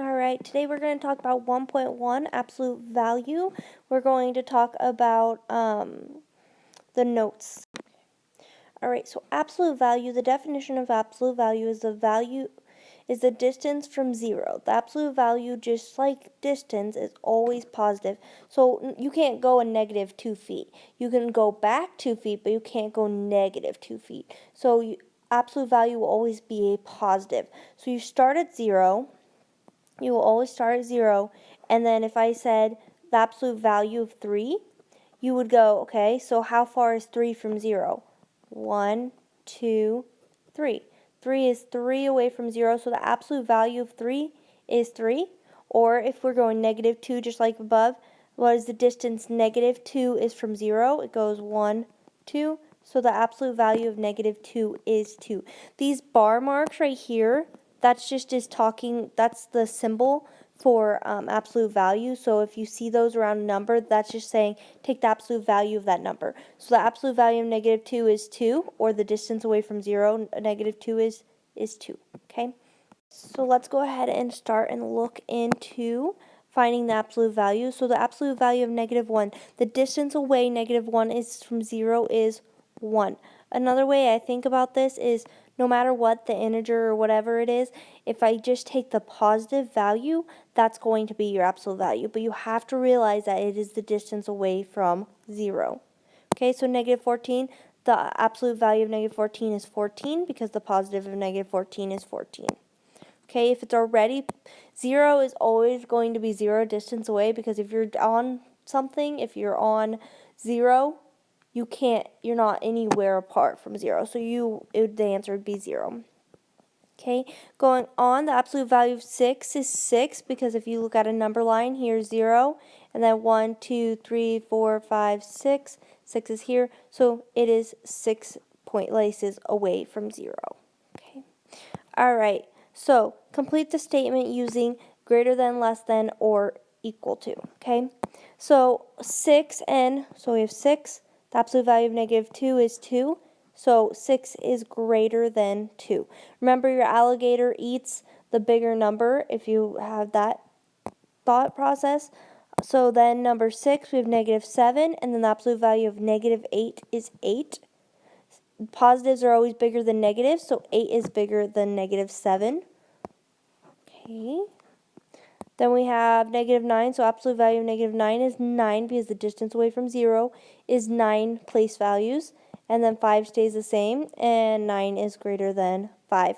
Alright, today we're going to talk about 1.1, absolute value. We're going to talk about the notes. Alright, so absolute value, the definition of absolute value is the distance from 0. The absolute value, just like distance, is always positive. So you can't go a negative 2 feet. You can go back 2 feet, but you can't go negative 2 feet. So absolute value will always be a positive. So you start at 0. You will always start at 0, and then if I said the absolute value of 3, you would go, okay, so how far is 3 from 0? 1, 2, 3. 3 is 3 away from 0, so the absolute value of 3 is 3. Or if we're going negative 2, just like above, what is the distance negative 2 is from 0? It goes 1, 2. So the absolute value of negative 2 is 2. These bar marks right here, that's the symbol for absolute value. So if you see those around a number, that's just saying take the absolute value of that number. So the absolute value of negative 2 is 2, or the distance away from 0, negative 2 is 2, okay? So let's go ahead and start and look into finding the absolute value. So the absolute value of negative 1, the distance away negative 1 is from 0 is 1. Another way I think about this is no matter what the integer or whatever it is, if I just take the positive value, that's going to be your absolute value. But you have to realize that it is the distance away from 0. Okay, so negative 14, the absolute value of negative 14 is 14 because the positive of negative 14 is 14. Okay, if it's already 0 is always going to be 0 distance away, because if you're on something, if you're on 0, you're not anywhere apart from 0. So the answer would be 0. Okay, going on, the absolute value of 6 is 6, because if you look at a number line, here's 0, and then 1, 2, 3, 4, 5, 6. 6 is here, so it is 6 point places away from 0. Okay, all right. So complete the statement using greater than, less than, or equal to, okay? So so we have 6, the absolute value of negative 2 is 2, so 6 is greater than 2. Remember, your alligator eats the bigger number if you have that thought process. So then number 6, we have negative 7, and then the absolute value of negative 8 is 8. Positives are always bigger than negatives, so 8 is bigger than negative 7. Okay. Then we have negative 9, so absolute value of negative 9 is 9 because the distance away from 0 is 9 place values. And then 5 stays the same, and 9 is greater than 5.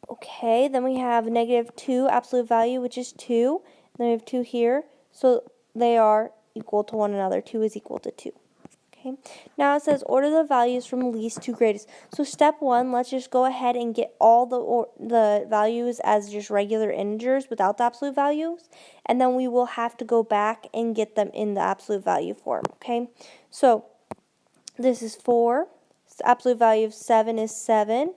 Okay, then we have negative 2 absolute value, which is 2. Then we have 2 here, so they are equal to one another. 2 is equal to 2. Okay. Now it says order the values from least to greatest. So step 1, let's just go ahead and get all the values as just regular integers without the absolute values, and then we will have to go back and get them in the absolute value form. Okay. So this is 4. So absolute value of 7 is 7.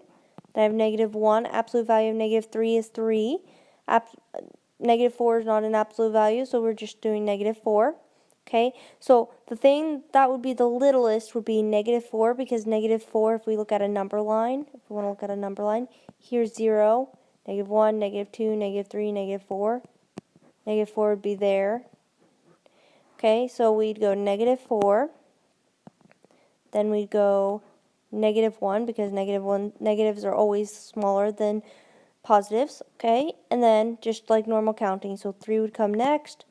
Then I have negative 1. Absolute value of negative 3 is 3. Negative 4 is not an absolute value, so we're just doing negative 4. Okay, so the thing that would be the littlest would be negative 4, because negative 4, if we look at a number line, if we want to look at a number line, here's 0, negative 1, negative 2, negative 3, negative 4. Negative 4 would be there. Okay, so we'd go negative 4. Then we'd go negative 1, because negatives are always smaller than positives. Okay, and then just like normal counting, so 3 would come next.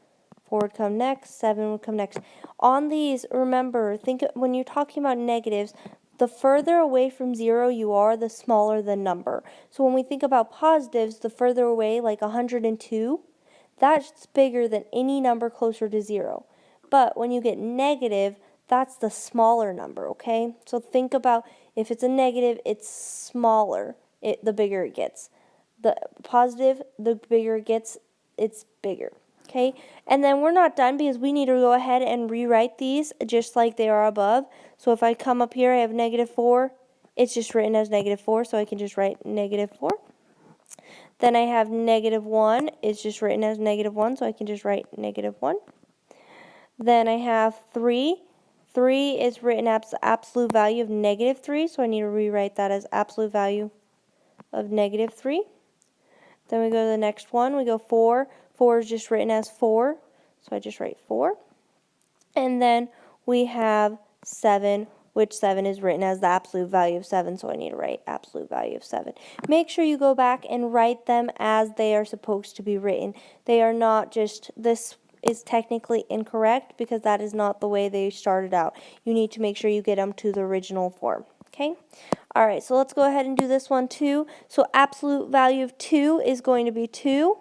4 would come next, 7 would come next. On these, remember, when you're talking about negatives, the further away from 0 you are, the smaller the number. So when we think about positives, the further away, like 102, that's bigger than any number closer to 0. But when you get negative, that's the smaller number, okay? So think about, if it's a negative, it's smaller, the bigger it gets. The positive, the bigger it gets, it's bigger. Okay, and then we're not done, because we need to go ahead and rewrite these just like they are above. So if I come up here, I have negative 4. It's just written as negative 4, so I can just write negative 4. Then I have negative 1. It's just written as negative 1, so I can just write negative 1. Then I have 3. 3 is written as absolute value of negative 3, so I need to rewrite that as absolute value of negative 3. Then we go to the next one. We go 4. 4 is just written as 4. So I just write 4. And then we have 7, which 7 is written as the absolute value of 7. So I need to write absolute value of 7. Make sure you go back and write them as they are supposed to be written. They are not just, this is technically incorrect because that is not the way they started out. You need to make sure you get them to the original form. Okay? Alright, so let's go ahead and do this one too. So absolute value of 2 is going to be 2.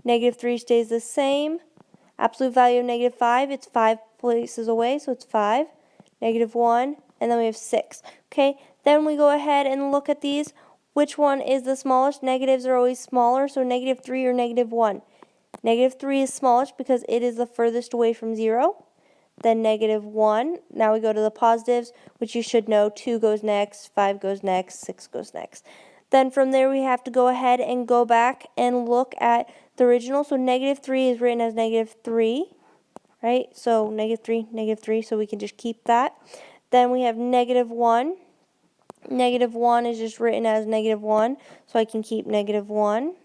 Negative 3 stays the same. Absolute value of negative 5, it's 5 places away, so it's 5. Negative 1, and then we have 6. Okay, then we go ahead and look at these. Which one is the smallest? Negatives are always smaller, so negative 3 or negative 1. Negative 3 is smallest because it is the furthest away from 0. Then negative 1. Now we go to the positives, which you should know. 2 goes next, 5 goes next, 6 goes next. Then from there we have to go ahead and go back and look at the original. So negative 3 is written as negative 3, right? So negative 3, so we can just keep that. Then we have negative 1. Negative 1 is just written as negative 1, so I can keep negative 1.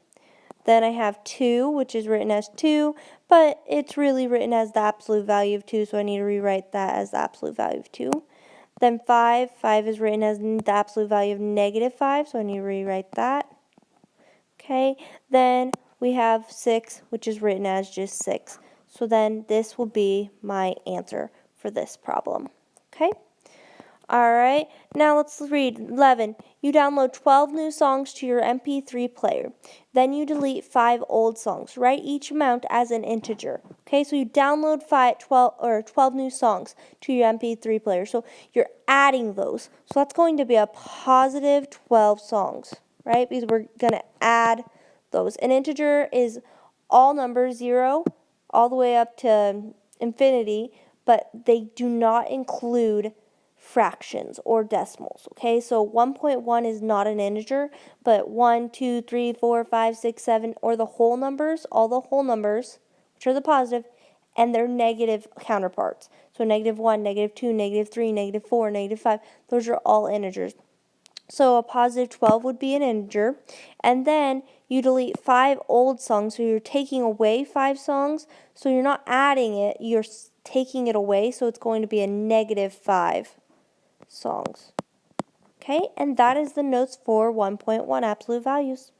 Then I have 2, which is written as 2, but it's really written as the absolute value of 2, so I need to rewrite that as the absolute value of 2. Then 5 is written as the absolute value of negative 5, so I need to rewrite that. Okay, then we have 6, which is written as just 6. So then this will be my answer for this problem. Okay? Alright, now let's read 11. You download 12 new songs to your MP3 player. Then you delete 5 old songs. Write each amount as an integer. Okay, so you download 12 new songs to your MP3 player. So you're adding those. So that's going to be a positive 12 songs, right? Because we're going to add those. An integer is all numbers, 0 all the way up to infinity, but they do not include fractions or decimals. Okay, so 1.1 is not an integer, but 1, 2, 3, 4, 5, 6, 7, or the whole numbers, all the whole numbers, which are the positive, and their negative counterparts. So negative 1, negative 2, negative 3, negative 4, negative 5, those are all integers. So a positive 12 would be an integer. And then you delete 5 old songs, so you're taking away 5 songs. So you're not adding it, you're taking it away, so it's going to be a negative 5 songs. Okay, and that is the notes for 1.1 absolute values.